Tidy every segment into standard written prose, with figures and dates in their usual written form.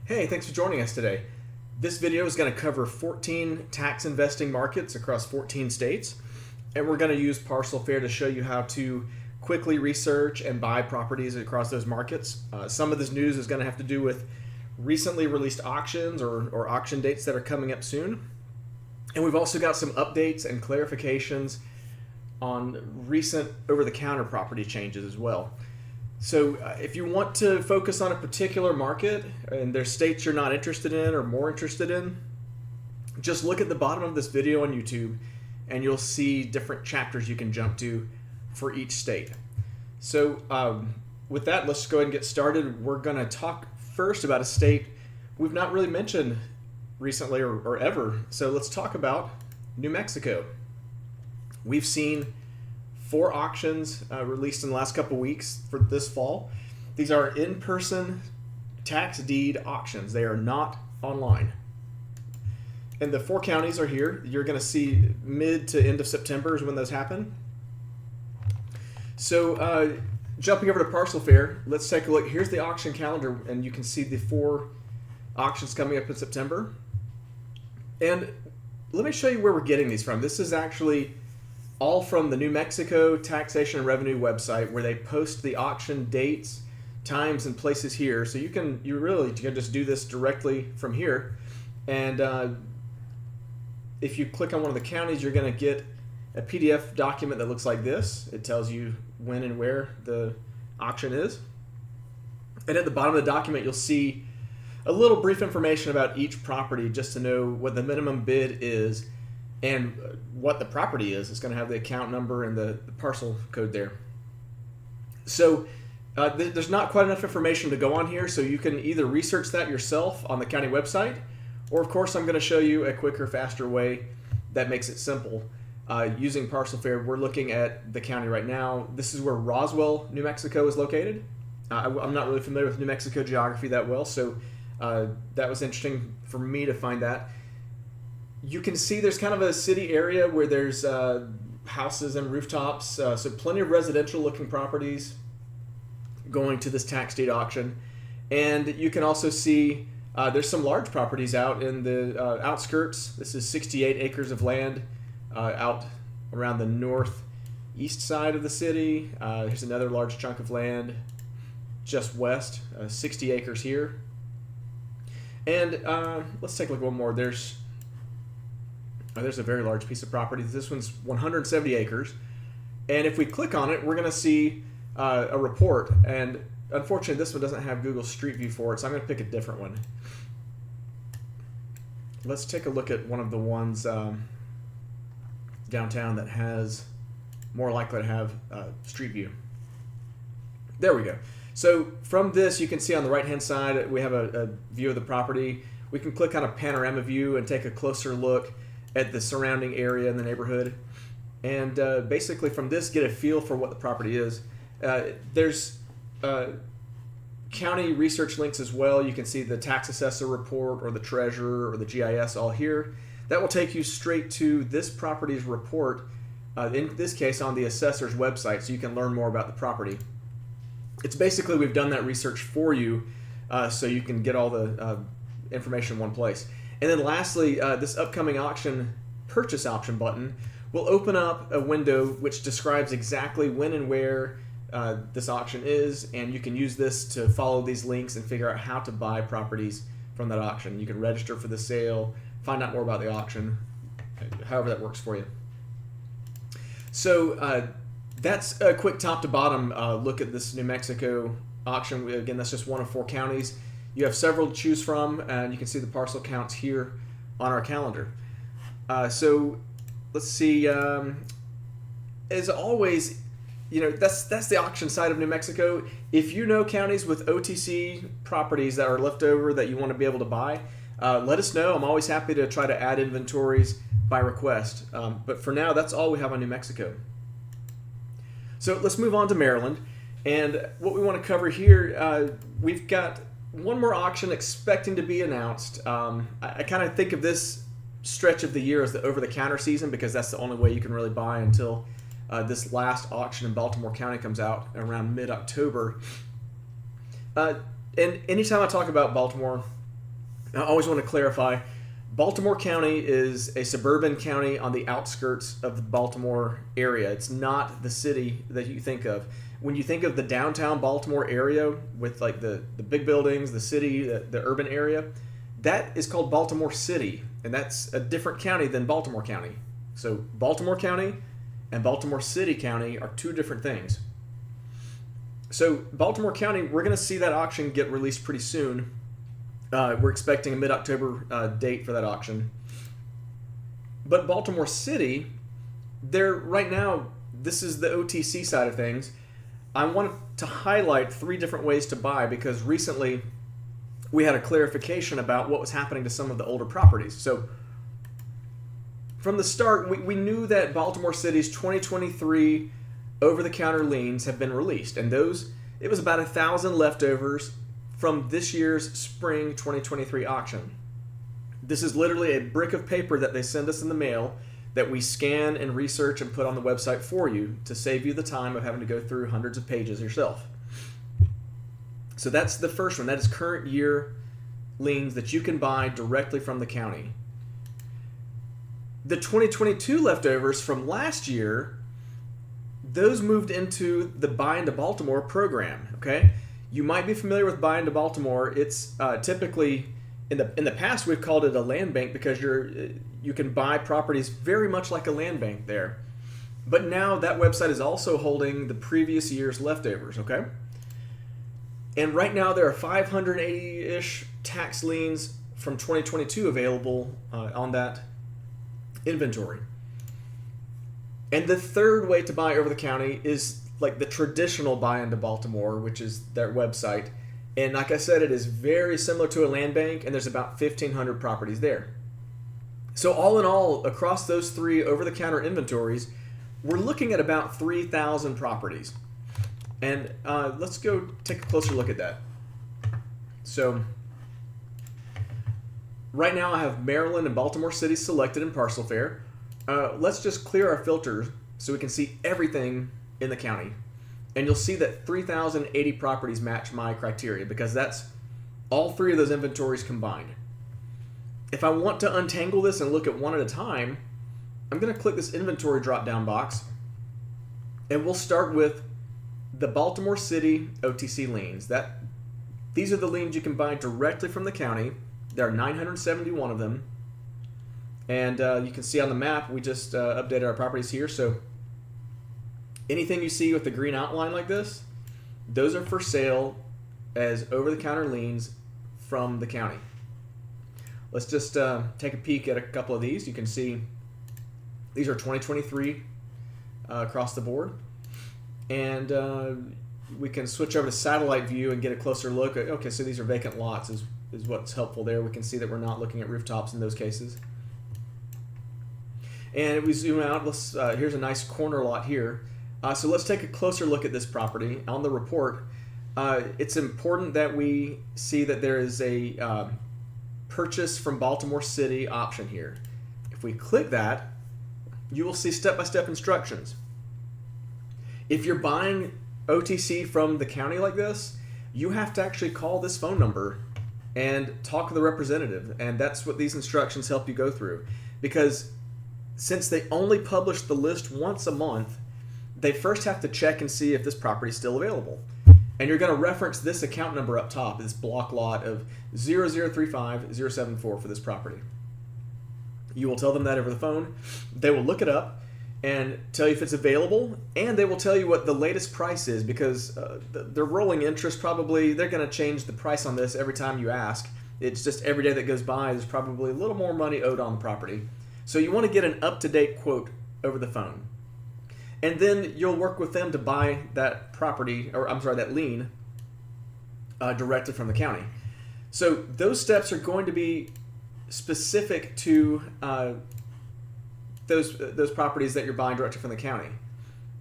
Hey, thanks for joining us today. This video is going to cover 14 tax investing markets across 14 states, and we're going to use Parcel Fair to show you how to quickly research and buy properties across those markets. Some of this news is going to have to do with recently released auctions or auction dates that are coming up soon. And we've also got some updates and clarifications on recent over-the-counter property changes as well. So if you want to focus on a particular market and there's states you're not interested in or more interested in, just look at the bottom of this video on YouTube and you'll see different chapters you can jump to for each state. So with that, let's go ahead and get started. We're going to talk first about a state we've not really mentioned recently or ever. So let's talk about New Mexico. We've seen 4 auctions released in the last couple weeks for this fall. These are in-person tax deed auctions. They are not online. And the 4 counties are here. You're going to see mid to end of September is when those happen. So jumping over to Parcel Fair, let's take a look. Here's the auction calendar, and you can see the 4 auctions coming up in September. And let me show you where we're getting these from. This is actually all from the New Mexico Taxation and Revenue website, where they post the auction dates, times, and places here. So you can just do this directly from here. And if you click on one of the counties, you're going to get a PDF document that looks like this. It tells you when and where the auction is. And at the bottom of the document, you'll see a little brief information about each property, just to know what the minimum bid is and what the property is. It's going to have the account number and the parcel code there. So there's not quite enough information to go on here, so you can either research that yourself on the county website, or of course I'm going to show you a quicker, faster way that makes it simple. Using Parcel Fair, we're looking at the county right now. This is where Roswell, New Mexico is located. I'm not really familiar with New Mexico geography that well, so that was interesting for me to find that. You can see there's kind of a city area where there's houses and rooftops, so plenty of residential looking properties going to this tax deed auction. And you can also see there's some large properties out in the outskirts. This is 68 acres of land out around the northeast side of the city. Here's another large chunk of land just west, 60 acres here. And let's take a look at one more. There's a very large piece of property. This one's 170 acres. And if we click on it, we're going to see a report. And unfortunately, this one doesn't have Google Street View for it, so I'm going to pick a different one. Let's take a look at one of the ones downtown that has more likely to have Street View. There we go. So from this, you can see on the right-hand side, we have a view of the property. We can click on a panorama view and take a closer look at the surrounding area in the neighborhood, and basically from this get a feel for what the property is. There's county research links as well. You can see the tax assessor report or the treasurer or the GIS all here. That will take you straight to this property's report, in this case on the assessor's website, so you can learn more about the property. It's basically we've done that research for you, so you can get all the information in one place. And then lastly, this upcoming auction purchase option button will open up a window which describes exactly when and where this auction is, and you can use this to follow these links and figure out how to buy properties from that auction. You can register for the sale, find out more about the auction, however that works for you. So that's a quick top to bottom look at this New Mexico auction. Again, that's just one of 4 counties. You have several to choose from, and you can see the parcel counts here on our calendar. So let's see. As always, that's the auction side of New Mexico. If you know counties with OTC properties that are left over that you want to be able to buy, let us know. I'm always happy to try to add inventories by request. But for now, that's all we have on New Mexico. So let's move on to Maryland. And what we want to cover here, we've got one more auction expecting to be announced. I kind of think of this stretch of the year as the over-the-counter season, because that's the only way you can really buy until this last auction in Baltimore County comes out around mid-October. And anytime I talk about Baltimore, I always want to clarify, Baltimore County is a suburban county on the outskirts of the Baltimore area. It's not the city that you think of. When you think of the downtown Baltimore area with like the big buildings, the city, the urban area, that is called Baltimore City, and that's a different county than Baltimore County. So Baltimore County and Baltimore City County are two different things. So Baltimore County, we're going to see that auction get released pretty soon. We're expecting a mid-October date for that auction. But Baltimore City, right now, this is the OTC side of things. I wanted to highlight 3 different ways to buy because recently we had a clarification about what was happening to some of the older properties. So from the start, we knew that Baltimore City's 2023 over-the-counter liens have been released, and it was about 1,000 leftovers from this year's spring 2023 auction. This is literally a brick of paper that they send us in the mail that we scan and research and put on the website for you to save you the time of having to go through hundreds of pages yourself. So that's the first one. That is current year liens that you can buy directly from the county. The 2022 leftovers from last year, those moved into the Buy into Baltimore program, okay? You might be familiar with Buy into Baltimore. It's typically, in the past, we've called it a land bank because you can buy properties very much like a land bank there. But now that website is also holding the previous year's leftovers, okay? And right now there are 580-ish tax liens from 2022 available on that inventory. And the third way to buy over the county is like the traditional Buy into Baltimore, which is their website. And like I said, it is very similar to a land bank, and there's about 1,500 properties there. So all in all, across those 3 over-the-counter inventories, we're looking at about 3,000 properties. And let's go take a closer look at that. So right now I have Maryland and Baltimore City selected in Parcel Fair. Let's just clear our filters so we can see everything in the county. And you'll see that 3,080 properties match my criteria because that's all 3 of those inventories combined. If I want to untangle this and look at one at a time, I'm going to click this inventory drop-down box, and we'll start with the Baltimore City OTC liens. These are the liens you can buy directly from the county. There are 971 of them. And you can see on the map, we just updated our properties here. So anything you see with the green outline like this, those are for sale as over-the-counter liens from the county. Let's just take a peek at a couple of these. You can see these are 2023 across the board. And we can switch over to satellite view and get a closer look. Okay, so these are vacant lots is what's helpful there. We can see that we're not looking at rooftops in those cases. And if we zoom out, here's a nice corner lot here. So let's take a closer look at this property. On the report, it's important that we see that there is a purchase from Baltimore City option here. If we click that, you will see step-by-step instructions. If you're buying OTC from the county like this, you have to actually call this phone number and talk to the representative, and that's what these instructions help you go through. Because since they only publish the list once a month, they first have to check and see if this property is still available. And you're going to reference this account number up top, this block lot of 0035074 for this property. You will tell them that over the phone. They will look it up and tell you if it's available, and they will tell you what the latest price is because they're rolling interest probably. They're going to change the price on this every time you ask. It's just every day that goes by, there's probably a little more money owed on the property. So you want to get an up-to-date quote over the phone. And then you'll work with them to buy that property, or I'm sorry, that lien directly from the county. So those steps are going to be specific to those properties that you're buying directly from the county.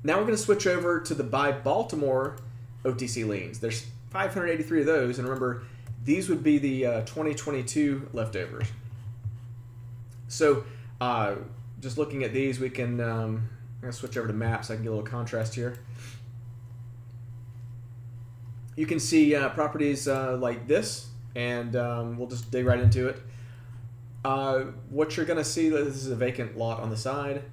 Now we're going to switch over to the Buy Baltimore OTC liens. There's 583 of those, and remember, these would be the 2022 leftovers. So just looking at these, we can I'm going to switch over to maps so I can get a little contrast here. You can see properties like this. and we'll just dig right into it. What you're going to see, this is a vacant lot on the side.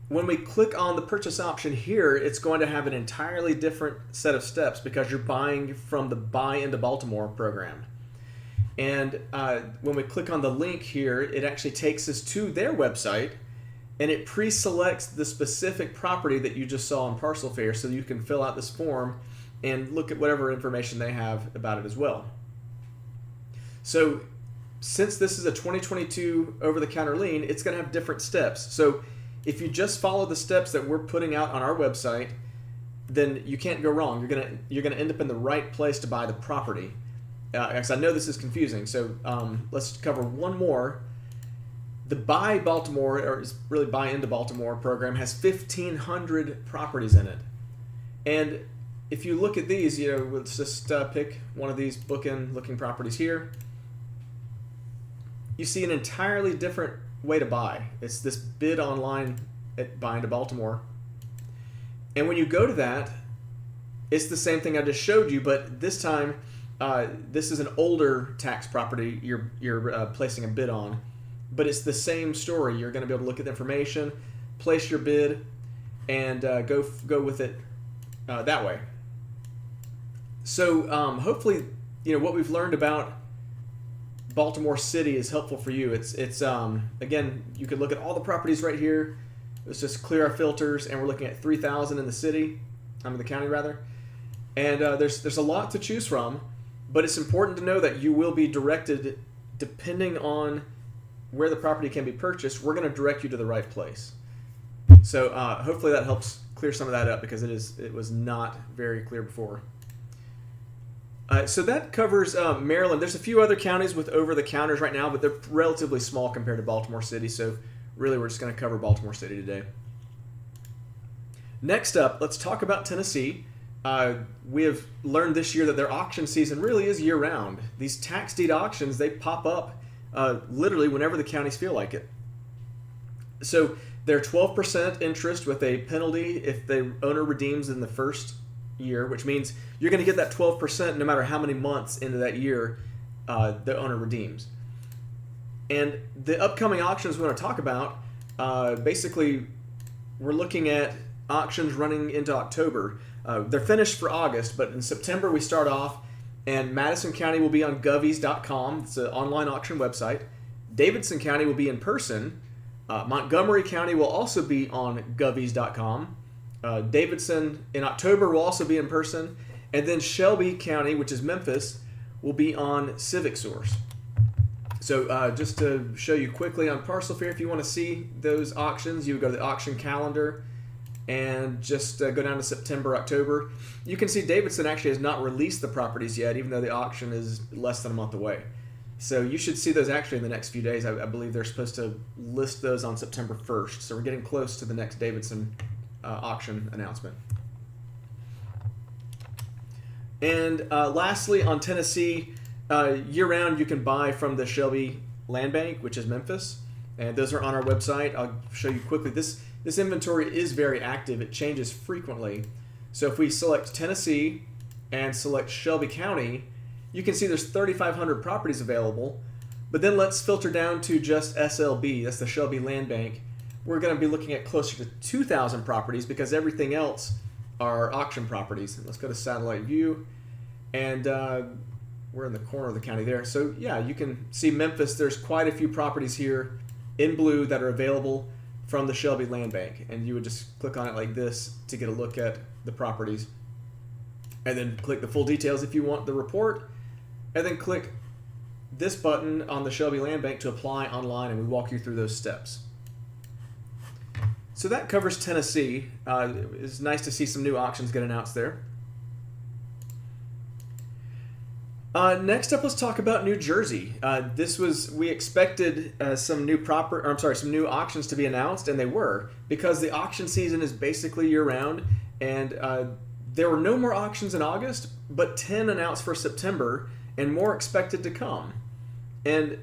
When we click on the purchase option here, it's going to have an entirely different set of steps because you're buying from the Buy into Baltimore program. And when we click on the link here, it actually takes us to their website, and it pre-selects the specific property that you just saw on Parcel Fair, so you can fill out this form and look at whatever information they have about it as well. So since this is a 2022 over-the-counter lien, it's going to have different steps. So if you just follow the steps that we're putting out on our website, then you can't go wrong. You're gonna end up in the right place to buy the property. Because I know this is confusing, so let's cover one more. The Buy Baltimore, or is really Buy into Baltimore program, has 1,500 properties in it. And if you look at these, let's just pick one of these bookend-looking properties here. You see an entirely different way to buy. It's this bid online at Buy into Baltimore. And when you go to that, it's the same thing I just showed you, but this time, this is an older tax property you're placing a bid on. But it's the same story. You're going to be able to look at the information, place your bid, and go with it that way. So hopefully, what we've learned about Baltimore City is helpful for you. It's again, you can look at all the properties right here. Let's just clear our filters, and we're looking at 3,000 in the city, in the county rather. And there's a lot to choose from, but it's important to know that you will be directed depending on where the property can be purchased. We're going to direct you to the right place. So hopefully that helps clear some of that up, because it was not very clear before. So that covers Maryland. There's a few other counties with over-the-counters right now, but they're relatively small compared to Baltimore City, so really we're just going to cover Baltimore City today. Next up, let's talk about Tennessee. We have learned this year that their auction season really is year-round. These tax deed auctions, they pop up literally whenever the counties feel like it. So they're 12% interest with a penalty if the owner redeems in the first year, which means you're going to get that 12% no matter how many months into that year the owner redeems. And the upcoming auctions we want to talk about, basically we're looking at auctions running into October. They're finished for August, but in September we start off, and Madison County will be on govies.com. It's an online auction website. Davidson County will be in person. Montgomery County will also be on govies.com. Davidson in October will also be in person. And then Shelby County, which is Memphis, will be on Civic Source. So just to show you quickly on Parcel Fair, if you want to see those auctions, you would go to the auction calendar and just go down to September, October. You can see Davidson actually has not released the properties yet, even though the auction is less than a month away. So you should see those actually in the next few days. I believe they're supposed to list those on September 1st. So we're getting close to the next Davidson auction announcement. And lastly, on Tennessee, year-round you can buy from the Shelby Land Bank, which is Memphis. And those are on our website. I'll show you quickly. This inventory is very active. It changes frequently. So if we select Tennessee and select Shelby County, you can see there's 3,500 properties available. But then let's filter down to just SLB. That's the Shelby Land Bank. We're going to be looking at closer to 2,000 properties because everything else are auction properties. Let's go to satellite view, and we're in the corner of the county there. So yeah, you can see Memphis. There's quite a few properties here in blue that are available from the Shelby Land Bank, and you would just click on it like this to get a look at the properties, and then click the full details if you want the report, and then click this button on the Shelby Land Bank to apply online, and we walk you through those steps. So that covers Tennessee. It's nice to see some new auctions get announced there. Next up, let's talk about New Jersey. We expected some new auctions to be announced, and they were, because the auction season is basically year-round, and there were no more auctions in August, but 10 announced for September, and more expected to come. And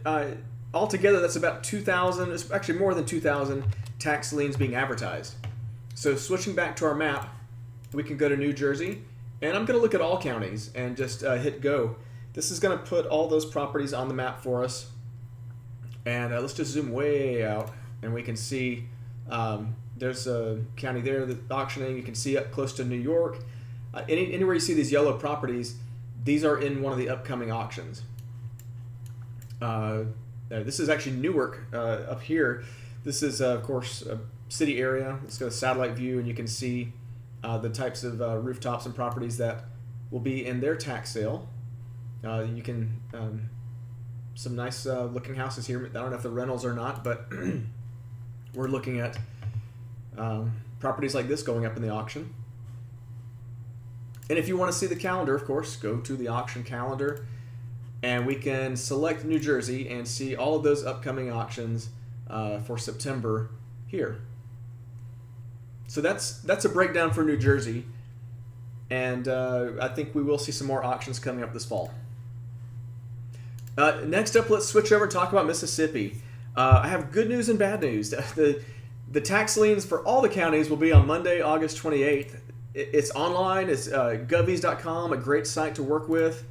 altogether, that's about 2,000. It's actually more than 2,000 tax liens being advertised. So switching back to our map, we can go to New Jersey, and I'm going to look at all counties and just hit go. This is going to put all those properties on the map for us. And let's just zoom way out, and we can see there's a county there that's auctioning. You can see up close to New York. Anywhere you see these yellow properties, these are in one of the upcoming auctions. This is actually Newark up here. This is, of course, a city area. Let's go to satellite view, and you can see the types of rooftops and properties that will be in their tax sale. You can some nice looking houses here. I don't know if the rentals or not, but we're looking at properties like this going up in the auction. And if you want to see the calendar, of course, go to the auction calendar, and we can select New Jersey and see all of those upcoming auctions for September here. So that's a breakdown for New Jersey, and I think we will see some more auctions coming up this fall. Next up, let's switch over and talk about Mississippi. I have good news and bad news. The tax liens for all the counties will be on Monday, August 28th. It's online. It's govies.com, a great site to work with.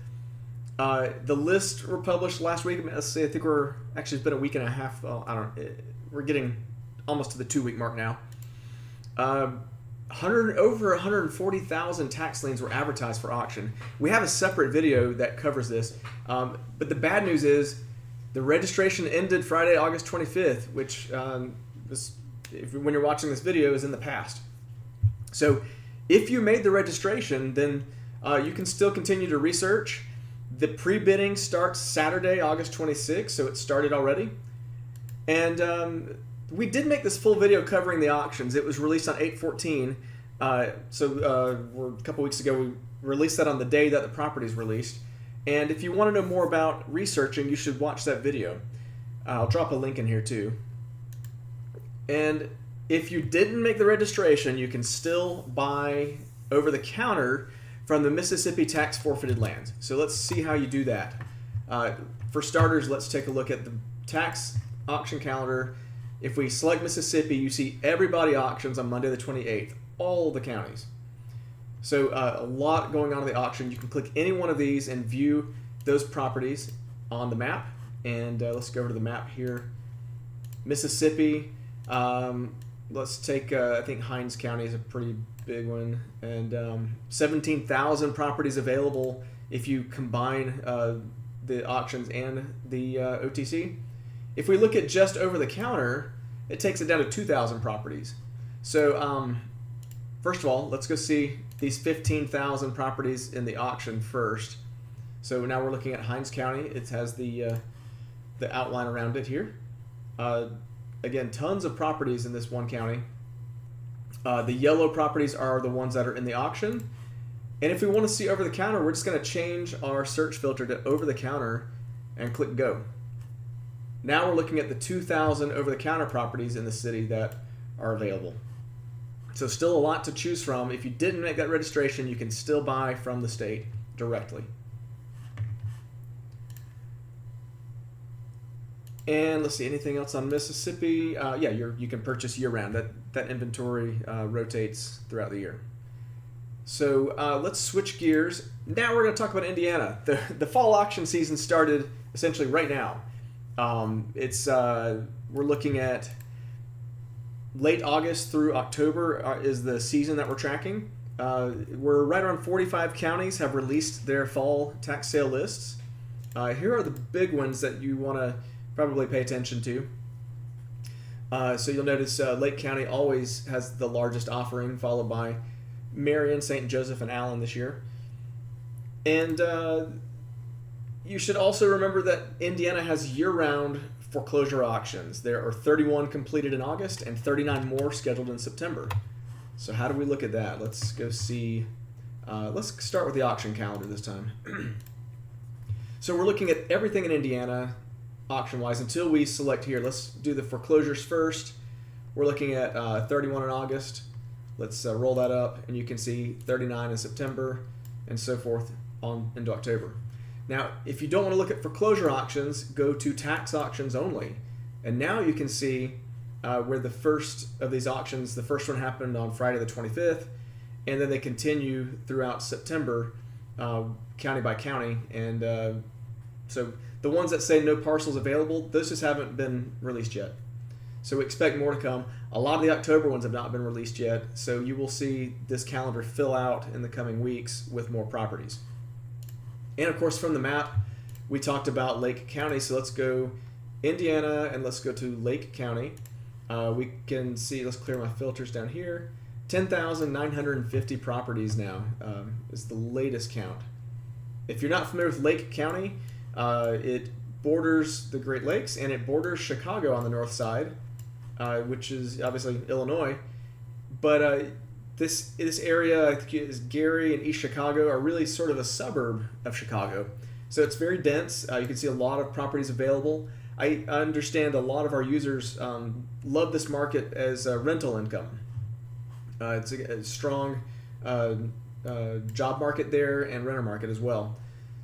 The lists were published last week. I think it's been a week and a half. We're getting almost to the 2-week mark now. Over 140,000 tax liens were advertised for auction. We have a separate video that covers this. But the bad news is the registration ended Friday, August 25th, which when you're watching this video is in the past. So if you made the registration, then you can still continue to research. The pre-bidding starts Saturday, August 26th, so it started already. And we did make this full video covering the auctions. It was released on 8/14. A couple weeks ago, we released that on the day that the property is released. And if you want to know more about researching, you should watch that video. I'll drop a link in here too. And if you didn't make the registration, you can still buy over the counter from the Mississippi tax forfeited lands. So let's see how you do that. For starters, let's take a look at the tax auction calendar. If we select Mississippi, you see everybody auctions on Monday the 28th, all the counties. So a lot going on in the auction. You can click any one of these and view those properties on the map. And let's go over to the map here. Mississippi, let's take, I think Hinds County is a pretty big one. And 17,000 properties available if you combine the auctions and the OTC. If we look at just over the counter, it takes it down to 2,000 properties. So first of all, let's go see these 15,000 properties in the auction first. So now we're looking at Hinds County. It has the outline around it here. Again, tons of properties in this one county. The yellow properties are the ones that are in the auction. And if we want to see over the counter, we're just going to change our search filter to over the counter and click go. Now we're looking at the 2,000 over-the-counter properties in the city that are available. So still a lot to choose from. If you didn't make that registration, you can still buy from the state directly. And let's see, anything else on Mississippi? Yeah, you can purchase year-round. That inventory rotates throughout the year. So let's switch gears. Now we're going to talk about Indiana. The fall auction season started essentially right now. We're looking at late August through October is the season that we're tracking. We're right around 45 counties have released their fall tax sale lists. Here are the big ones that you want to probably pay attention to. So you'll notice Lake County always has the largest offering, followed by Marion, St. Joseph, and Allen this year. And you should also remember that Indiana has year-round foreclosure auctions. There are 31 completed in August and 39 more scheduled in September. So how do we look at that? Let's go see. Let's start with the auction calendar this time. So we're looking at everything in Indiana auction-wise until we select here. Let's do the foreclosures first. We're looking at 31 in August. Let's roll that up, and you can see 39 in September and so forth on into October. Now, if you don't want to look at foreclosure auctions, go to tax auctions only. And now you can see where the first of these auctions, the first one happened on Friday the 25th, and then they continue throughout September county by county, and so the ones that say no parcels available, those just haven't been released yet. So we expect more to come. A lot of the October ones have not been released yet, so you will see this calendar fill out in the coming weeks with more properties. And of course, from the map, we talked about Lake County, so let's go Indiana and let's go to Lake County. We can see, let's clear my filters down here. 10,950 properties now is the latest count. If you're not familiar with Lake County, it borders the Great Lakes and it borders Chicago on the north side, which is obviously Illinois. But this area, I think is Gary and East Chicago, are really sort of a suburb of Chicago. So it's very dense. You can see a lot of properties available. I understand a lot of our users love this market as a rental income. It's a strong job market there and renter market as well.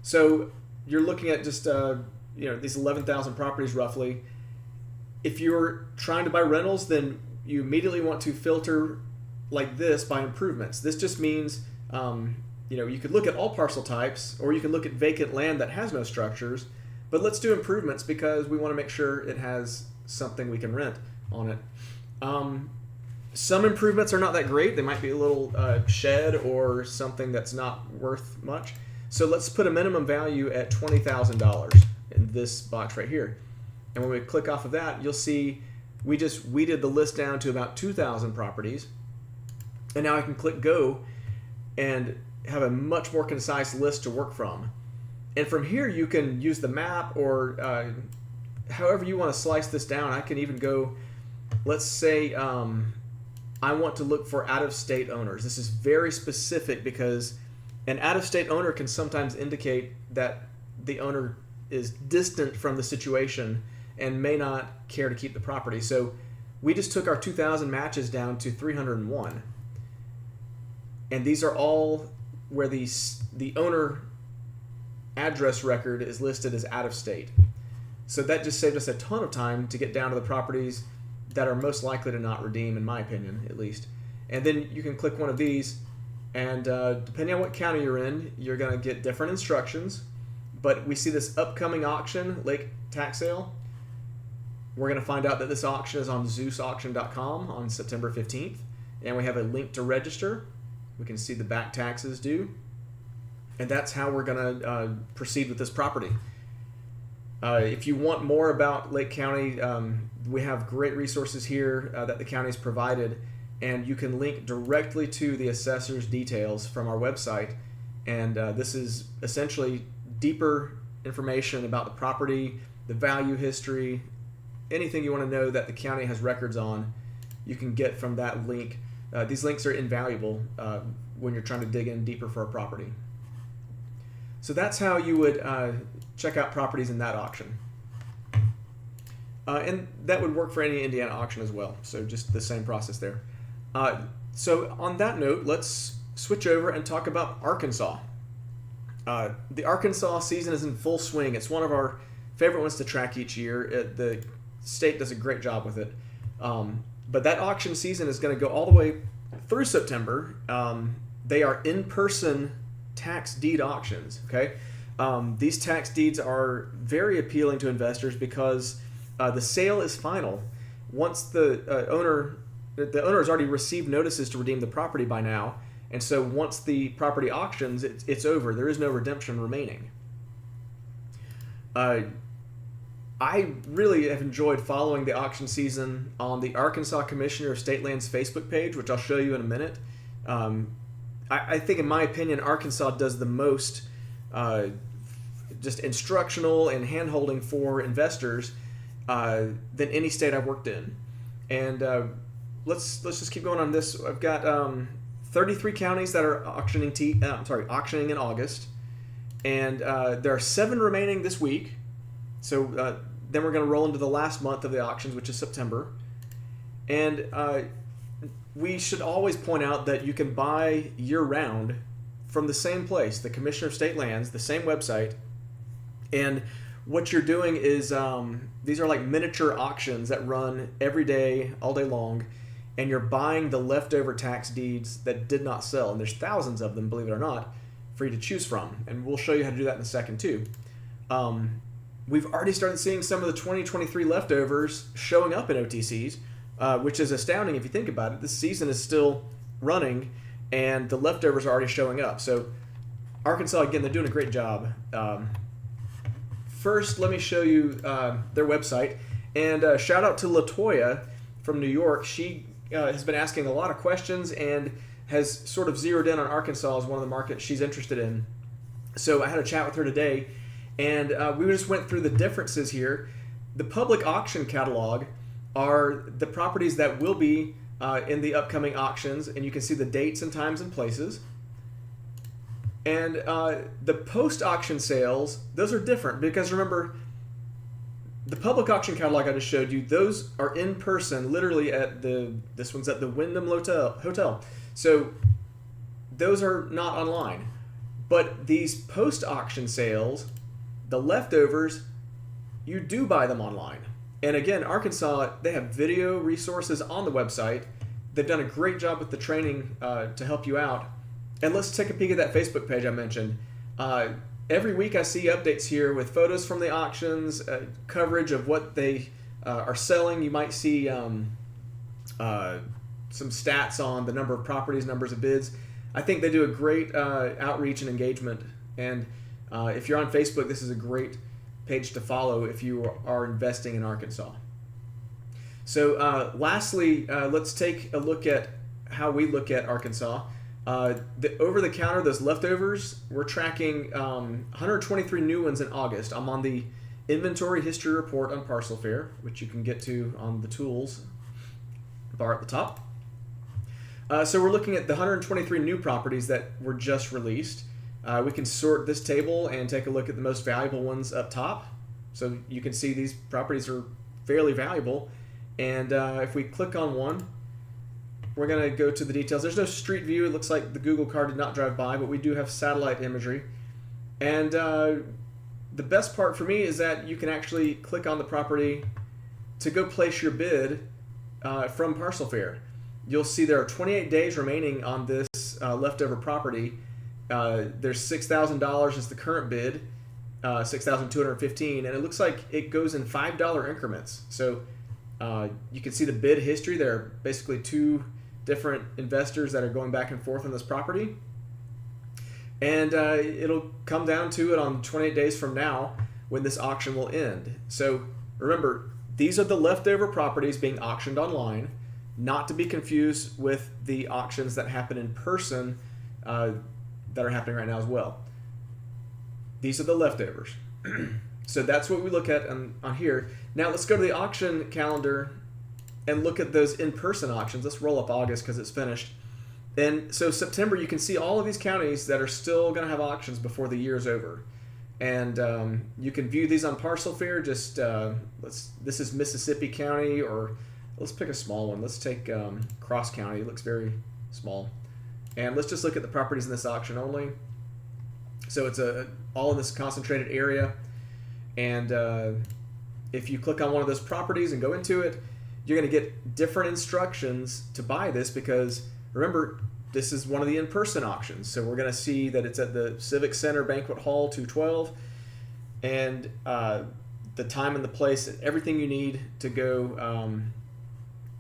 So you're looking at just these 11,000 properties roughly. If you're trying to buy rentals, then you immediately want to filter like this by improvements. This just means you could look at all parcel types, or you can look at vacant land that has no structures, but let's do improvements because we want to make sure it has something we can rent on it. Some improvements are not that great. They might be a little shed or something that's not worth much. So let's put a minimum value at $20,000 in this box right here. And when we click off of that, you'll see we just weeded the list down to about 2,000 properties. And now I can click go and have a much more concise list to work from. And from here, you can use the map or however you want to slice this down. I can even go, let's say I want to look for out-of-state owners. This is very specific because an out-of-state owner can sometimes indicate that the owner is distant from the situation and may not care to keep the property. So we just took our 2,000 matches down to 301. And these are all where the owner address record is listed as out-of-state. So that just saved us a ton of time to get down to the properties that are most likely to not redeem, in my opinion, at least. And then you can click one of these, and depending on what county you're in, you're going to get different instructions. But we see this upcoming auction, Lake Tax Sale. We're going to find out that this auction is on ZeusAuction.com on September 15th, and we have a link to register. We can see the back taxes due, and that's how we're going to proceed with this property. If you want more about Lake County, we have great resources here that the county's provided, and you can link directly to the assessor's details from our website. And this is essentially deeper information about the property, the value history, anything you want to know that the county has records on, you can get from that link. These links are invaluable when you're trying to dig in deeper for a property. So that's how you would check out properties in that auction. And that would work for any Indiana auction as well. So just the same process there. So on that note, let's switch over and talk about Arkansas. The Arkansas season is in full swing. It's one of our favorite ones to track each year. The state does a great job with it. But that auction season is going to go all the way through September. They are in-person tax deed auctions. Okay, these tax deeds are very appealing to investors because the sale is final. Once the owner has already received notices to redeem the property by now, and so once the property auctions, it's over. There is no redemption remaining. I really have enjoyed following the auction season on the Arkansas Commissioner of State Lands Facebook page, which I'll show you in a minute. I think, in my opinion, Arkansas does the most just instructional and hand-holding for investors than any state I've worked in. And let's just keep going on this. I've got 33 counties that are auctioning in August, and there are 7 remaining this week. So then we're going to roll into the last month of the auctions, which is September. And we should always point out that you can buy year-round from the same place, the Commissioner of State Lands, the same website. And what you're doing is these are like miniature auctions that run every day, all day long, and you're buying the leftover tax deeds that did not sell. And there's thousands of them, believe it or not, for you to choose from, and we'll show you how to do that in a second too. We've already started seeing some of the 2023 leftovers showing up in OTCs, which is astounding if you think about it. This season is still running, and the leftovers are already showing up. So Arkansas, again, they're doing a great job. First, let me show you their website. And shout out to LaToya from New York. She has been asking a lot of questions and has sort of zeroed in on Arkansas as one of the markets she's interested in. So I had a chat with her today, and we just went through the differences here. The public auction catalog are the properties that will be in the upcoming auctions, and you can see the dates and times and places. And the post-auction sales, those are different because remember, the public auction catalog I just showed you, those are in person, literally at this one's at the Wyndham Hotel. So those are not online. But these post-auction sales, the leftovers, you do buy them online. And again, Arkansas, they have video resources on the website. They've done a great job with the training to help you out. And let's take a peek at that Facebook page I mentioned. Every week I see updates here with photos from the auctions, coverage of what they are selling. You might see some stats on the number of properties, numbers of bids. I think they do a great outreach and engagement. And if you're on Facebook, this is a great page to follow if you are investing in Arkansas. So lastly, let's take a look at how we look at Arkansas. The over-the-counter, those leftovers, we're tracking 123 new ones in August. I'm on the inventory history report on Parcel Fair, which you can get to on the tools bar at the top. So we're looking at the 123 new properties that were just released. We can sort this table and take a look at the most valuable ones up top. So you can see these properties are fairly valuable. And if we click on one, we're going to go to the details. There's no street view. It looks like the Google car did not drive by, but we do have satellite imagery. And the best part for me is that you can actually click on the property to go place your bid from Parcel Fair. You'll see there are 28 days remaining on this leftover property. There's $6,000 is the current bid, $6,215, and it looks like it goes in $5 increments. So you can see the bid history. There are basically two different investors that are going back and forth on this property. And it'll come down to it on 28 days from now when this auction will end. So remember, these are the leftover properties being auctioned online, not to be confused with the auctions that happen in person that are happening right now as well. These are the leftovers. So that's what we look at on here. Now let's go to the auction calendar and look at those in-person auctions. Let's roll up August because it's finished. And so September, you can see all of these counties that are still going to have auctions before the year's over. And you can view these on Parcel Fair. Just this is Mississippi County, or let's pick a small one. Let's take Cross County. It looks very small. And let's just look at the properties in this auction only. So it's all in this concentrated area. And if you click on one of those properties and go into it, you're going to get different instructions to buy this because, remember, this is one of the in-person auctions. So we're going to see that it's at the Civic Center Banquet Hall 212, and the time and the place, everything you need to go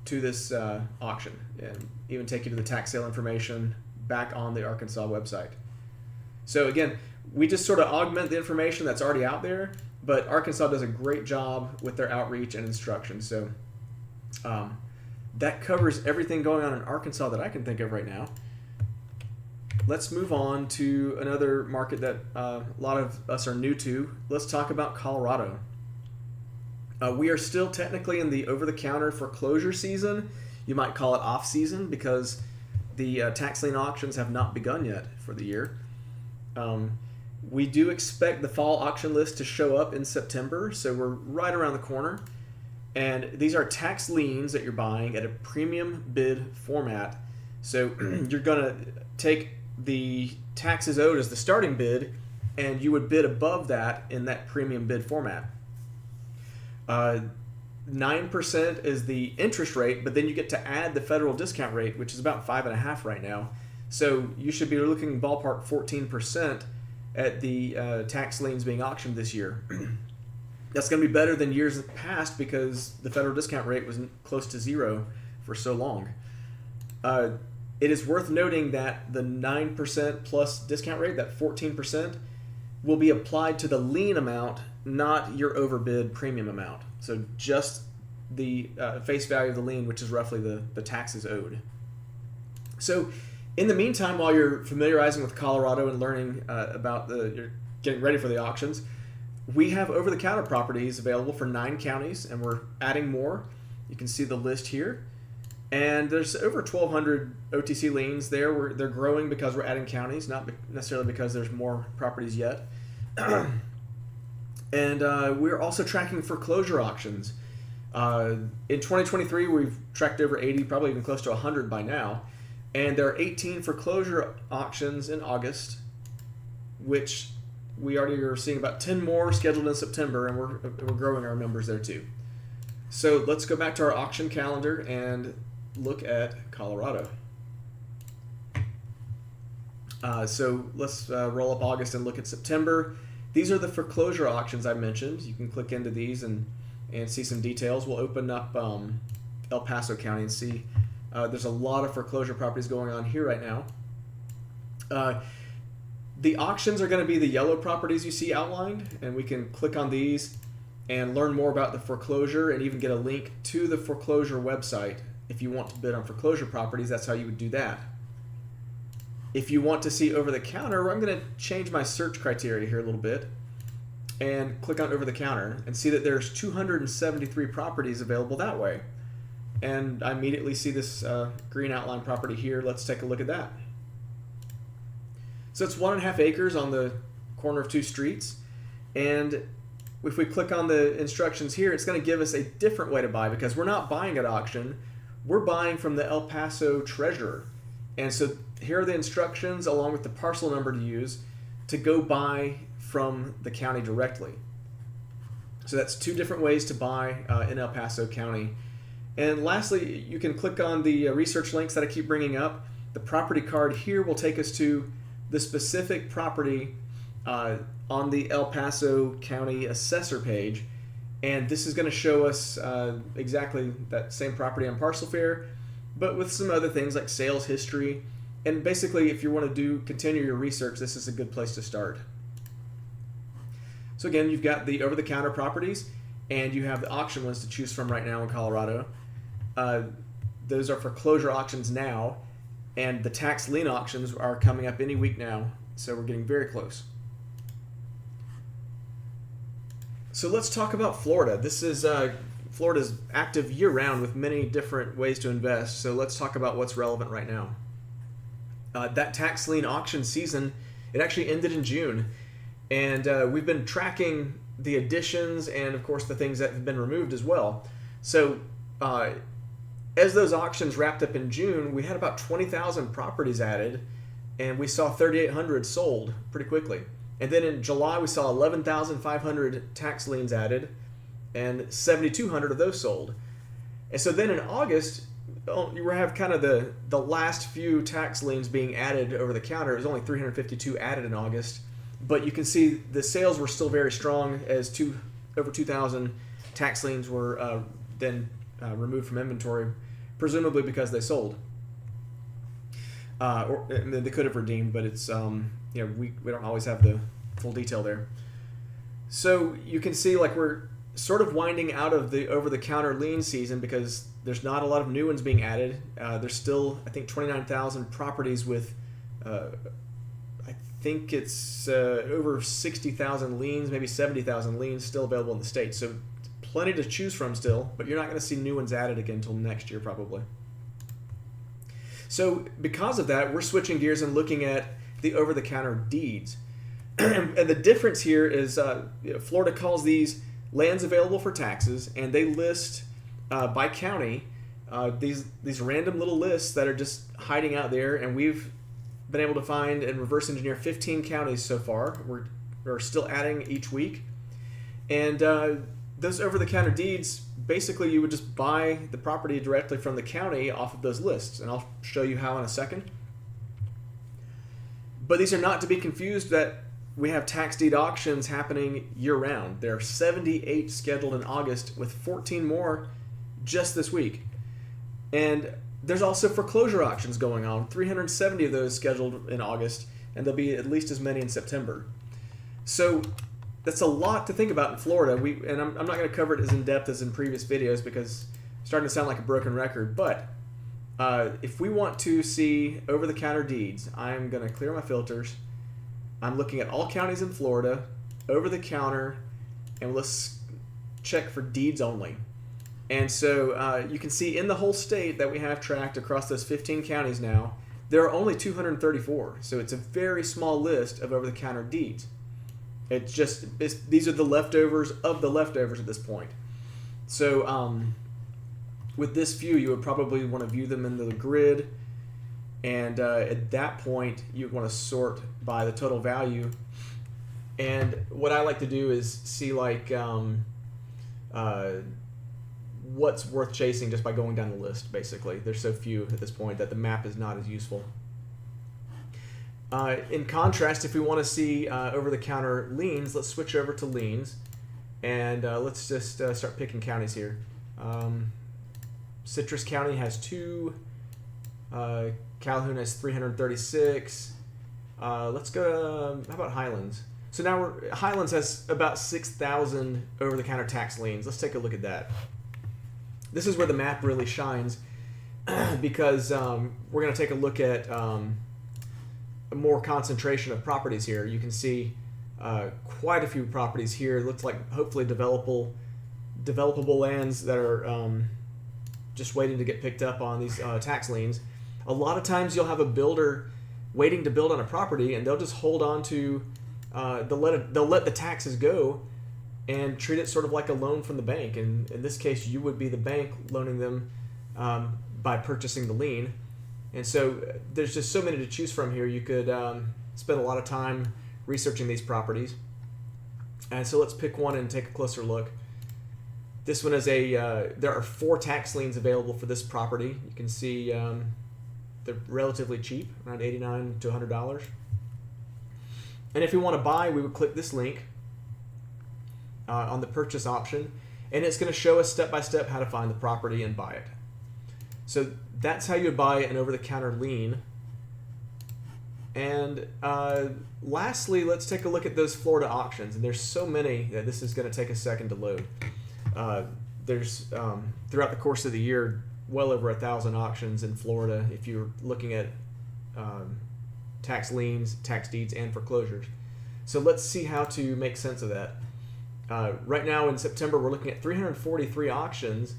to this auction, and even take you to the tax sale information back on the Arkansas website. So again, we just sort of augment the information that's already out there, but Arkansas does a great job with their outreach and instruction. So that covers everything going on in Arkansas that I can think of right now. Let's move on to another market that a lot of us are new to. Let's talk about Colorado. We are still technically in the over-the-counter foreclosure season. You might call it off-season because the tax lien auctions have not begun yet for the year. We do expect the fall auction list to show up in September, so we're right around the corner. And these are tax liens that you're buying at a premium bid format. So you're going to take the taxes owed as the starting bid, and you would bid above that in that premium bid format. 9% is the interest rate, but then you get to add the federal discount rate, which is about 5.5% right now. So you should be looking ballpark 14% at the tax liens being auctioned this year. That's going to be better than years past because the federal discount rate was close to zero for so long. It is worth noting that the 9% plus discount rate, that 14%, will be applied to the lien amount, not your overbid premium amount. So just the face value of the lien, which is roughly the taxes owed. So in the meantime, while you're familiarizing with Colorado and learning about you're getting ready for the auctions, we have over-the-counter properties available for 9 counties, and we're adding more. You can see the list here. And there's over 1,200 OTC liens there. They're growing because we're adding counties, not necessarily because there's more properties yet. And we're also tracking foreclosure auctions. In 2023, we've tracked over 80, probably even close to 100 by now. And there are 18 foreclosure auctions in August, which we already are seeing about 10 more scheduled in September, and we're growing our numbers there too. So let's go back to our auction calendar and look at Colorado. So let's roll up August and look at September. These are the foreclosure auctions I mentioned. You can click into these and see some details. We'll open up El Paso County and see there's a lot of foreclosure properties going on here right now. The auctions are going to be the yellow properties you see outlined, and we can click on these and learn more about the foreclosure and even get a link to the foreclosure website. If you want to bid on foreclosure properties, that's how you would do that. If you want to see over-the-counter, I'm going to change my search criteria here a little bit and click on over-the-counter and see that there's 273 properties available that way. And I immediately see this green outline property here. Let's take a look at that. So it's 1.5 acres on the corner of 2 streets. And if we click on the instructions here, it's going to give us a different way to buy because we're not buying at auction. We're buying from the El Paso treasurer. And so here are the instructions along with the parcel number to use to go buy from the county directly. So that's 2 different ways to buy in El Paso County. And lastly, you can click on the research links that I keep bringing up. The property card here will take us to the specific property on the El Paso County Assessor page. And this is going to show us exactly that same property on Parcel Fair, but with some other things like sales history. And basically, if you want to continue your research, this is a good place to start. So again, you've got the over-the-counter properties, and you have the auction ones to choose from right now in Colorado. Those are foreclosure auctions now, and the tax lien auctions are coming up any week now, so we're getting very close. So let's talk about Florida. This is Florida's active year-round with many different ways to invest, so let's talk about what's relevant right now. That tax lien auction season, it actually ended in June, and we've been tracking the additions and, of course, the things that have been removed as well. So as those auctions wrapped up in June, we had about 20,000 properties added, and we saw 3,800 sold pretty quickly. And then in July, we saw 11,500 tax liens added, and 7,200 of those sold. And so then in August, you have kind of the last few tax liens being added over the counter. It was only 352 added in August, but you can see the sales were still very strong as over 2,000 tax liens were then removed from inventory, presumably because they sold. Or they could have redeemed, but it's we don't always have the full detail there. So you can see like we're sort of winding out of the over-the-counter lien season because there's not a lot of new ones being added. There's still, I think, 29,000 properties with, I think it's over 60,000 liens, maybe 70,000 liens still available in the state. So plenty to choose from still, but you're not going to see new ones added again until next year probably. So because of that, we're switching gears and looking at the over-the-counter deeds. And the difference here is Florida calls these lands available for taxes, and they list by county these random little lists that are just hiding out there, and we've been able to find and reverse engineer 15 counties so far. We're still adding each week. And those over-the-counter deeds, basically you would just buy the property directly from the county off of those lists, and I'll show you how in a second. But these are not to be confused that we have tax deed auctions happening year-round. There are 78 scheduled in August, with 14 more just this week. And there's also foreclosure auctions going on, 370 of those scheduled in August, and there'll be at least as many in September. So that's a lot to think about in Florida. I'm not going to cover it as in-depth as in previous videos because it's starting to sound like a broken record. But if we want to see over-the-counter deeds, I'm going to clear my filters. I'm looking at all counties in Florida, over-the-counter, and let's check for deeds only. And so you can see in the whole state that we have tracked across those 15 counties now, there are only 234. So it's a very small list of over-the-counter deeds. These are the leftovers of the leftovers at this point. So with this view, you would probably want to view them in the grid. And at that point, you want to sort by the total value. And what I like to do is see like what's worth chasing just by going down the list, basically. There's so few at this point that the map is not as useful. In contrast, if we want to see over-the-counter liens, let's switch over to liens. And let's just start picking counties here. Citrus County has 2. Calhoun has 336. Let's go to, how about Highlands? So now Highlands has about 6,000 over-the-counter tax liens. Let's take a look at that. This is where the map really shines because we're going to take a look at a more concentration of properties here. You can see quite a few properties here. It looks like hopefully developable lands that are just waiting to get picked up on these tax liens. A lot of times you'll have a builder waiting to build on a property, and they'll just hold on to they'll let the taxes go and treat it sort of like a loan from the bank. And in this case, you would be the bank loaning them by purchasing the lien. And so there's just so many to choose from here. You could spend a lot of time researching these properties. And so let's pick one and take a closer look. This one is there are 4 tax liens available for this property. You can see they're relatively cheap, around $89 to $100. And if we want to buy, we would click this link on the purchase option, and it's going to show us step-by-step how to find the property and buy it. So that's how you would buy an over-the-counter lien. And lastly, let's take a look at those Florida auctions. And there's so many that this is going to take a second to load. There's throughout the course of the year, well over 1,000 auctions in Florida if you're looking at tax liens, tax deeds, and foreclosures. So let's see how to make sense of that. Right now in September, we're looking at 343 auctions,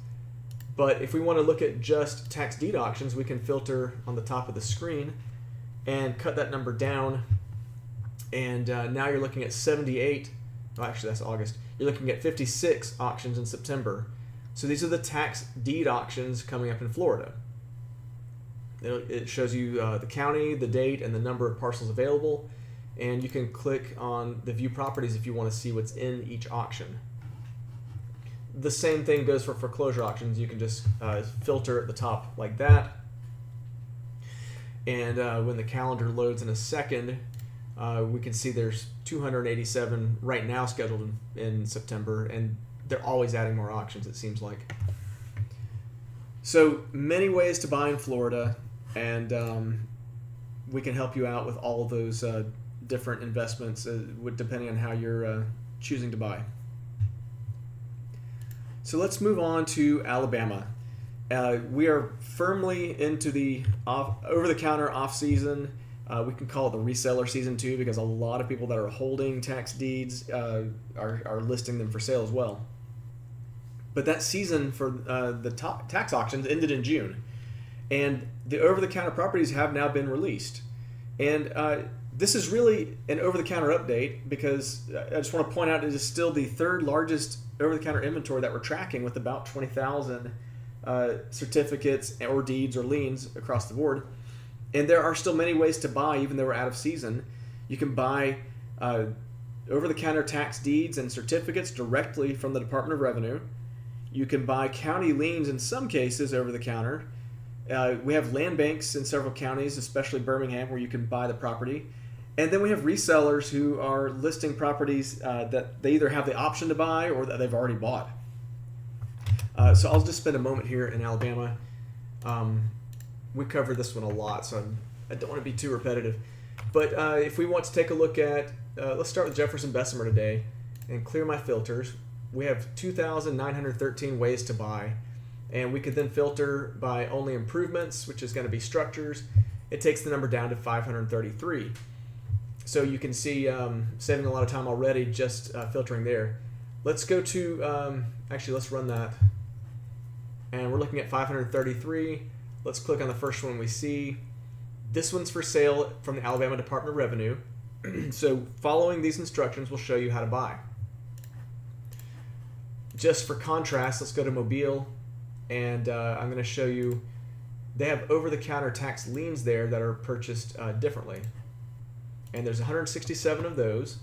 but if we want to look at just tax deed auctions, we can filter on the top of the screen and cut that number down. And now you're looking at 78. Well, actually, that's August. You're looking at 56 auctions in September. So these are the tax deed auctions coming up in Florida. It shows you the county, the date, and the number of parcels available. And you can click on the view properties if you want to see what's in each auction. The same thing goes for foreclosure auctions. You can just filter at the top like that. And when the calendar loads in a second, we can see there's 287 right now scheduled in September, and they're always adding more auctions, it seems like. So many ways to buy in Florida, and we can help you out with all of those different investments depending on how you're choosing to buy. So let's move on to Alabama. We are firmly into the over-the-counter off-season. We can call it the reseller season too, because a lot of people that are holding tax deeds are listing them for sale as well. But that season for the tax auctions ended in June, and the over-the-counter properties have now been released. And this is really an over-the-counter update because I just want to point out it is still the third largest over-the-counter inventory that we're tracking, with about 20,000 certificates or deeds or liens across the board. And there are still many ways to buy, even though we're out of season. You can buy over-the-counter tax deeds and certificates directly from the Department of Revenue. You can buy county liens in some cases over-the-counter. We have land banks in several counties, especially Birmingham, where you can buy the property. And then we have resellers who are listing properties that they either have the option to buy or that they've already bought. So I'll just spend a moment here in Alabama. We covered this one a lot, so I don't want to be too repetitive. But if we want to take a look at, let's start with Jefferson Bessemer today and clear my filters. We have 2,913 ways to buy, and we could then filter by only improvements, which is going to be structures. It takes the number down to 533. So you can see saving a lot of time already just filtering there. Let's go to, actually let's run that. And we're looking at 533. Let's click on the first one we see. This one's for sale from the Alabama Department of Revenue. So following these instructions will show you how to buy. Just for contrast, let's go to Mobile, and I'm going to show you, they have over-the-counter tax liens there that are purchased differently. And there's 167 of those.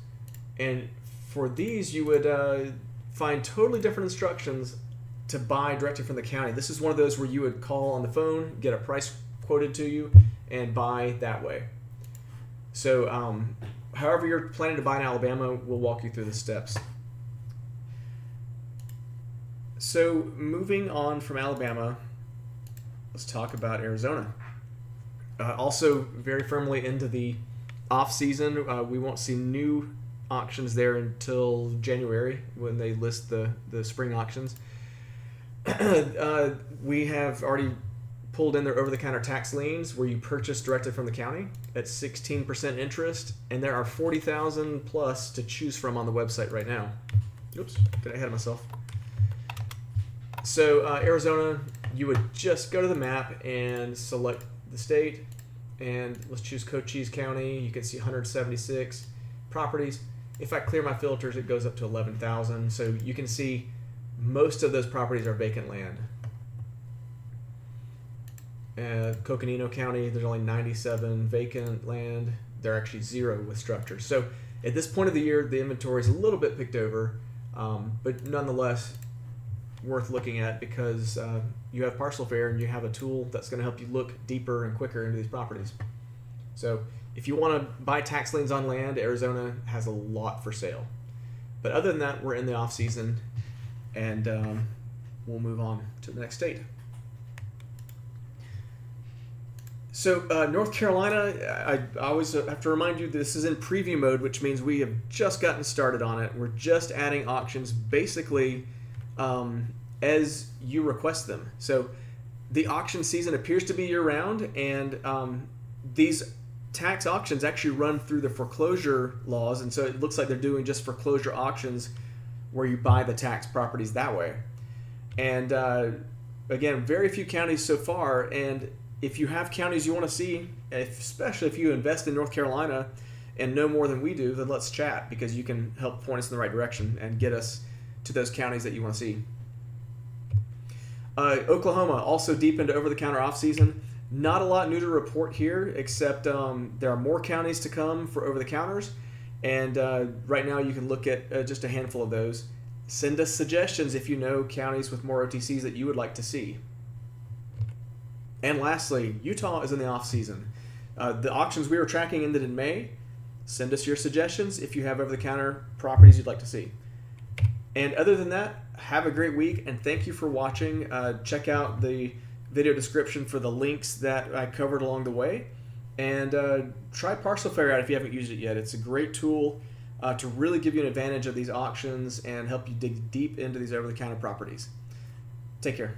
And for these, you would find totally different instructions to buy directly from the county. This is one of those where you would call on the phone, get a price quoted to you, and buy that way. So however you're planning to buy in Alabama, we'll walk you through the steps. So moving on from Alabama, let's talk about Arizona. Also very firmly into the off season. We won't see new auctions there until January when they list the spring auctions. We have already pulled in their over-the-counter tax liens where you purchase directly from the county at 16% interest, and there are 40,000 plus to choose from on the website right now. Oops, got ahead of myself. So Arizona, you would just go to the map and select the state, and let's choose Cochise County. You can see 176 properties. If I clear my filters, it goes up to 11,000. So you can see most of those properties are vacant land. Coconino County, there's only 97 vacant land. There are actually 0 with structures. So at this point of the year, the inventory is a little bit picked over, but nonetheless worth looking at because you have Parcel Fair and you have a tool that's going to help you look deeper and quicker into these properties. So if you want to buy tax liens on land, Arizona has a lot for sale. But other than that, we're in the off season, and we'll move on to the next state. So North Carolina, I always have to remind you this is in preview mode, which means we have just gotten started on it. We're just adding auctions basically as you request them. So the auction season appears to be year-round, and these tax auctions actually run through the foreclosure laws, and so it looks like they're doing just foreclosure auctions where you buy the tax properties that way. And again, very few counties so far, and if you have counties you want to see, especially if you invest in North Carolina and know more than we do, then let's chat, because you can help point us in the right direction and get us to those counties that you want to see. Oklahoma, also deep into over-the-counter off-season. Not a lot new to report here, except there are more counties to come for over-the-counters, and right now you can look at just a handful of those. Send us suggestions if you know counties with more OTCs that you would like to see. And lastly, Utah is in the off-season. The auctions we were tracking ended in May. Send us your suggestions if you have over-the-counter properties you'd like to see. And other than that, have a great week, and thank you for watching. Check out the video description for the links that I covered along the way. And try Parcel Fair out if you haven't used it yet. It's a great tool to really give you an advantage of these auctions and help you dig deep into these over-the-counter properties. Take care.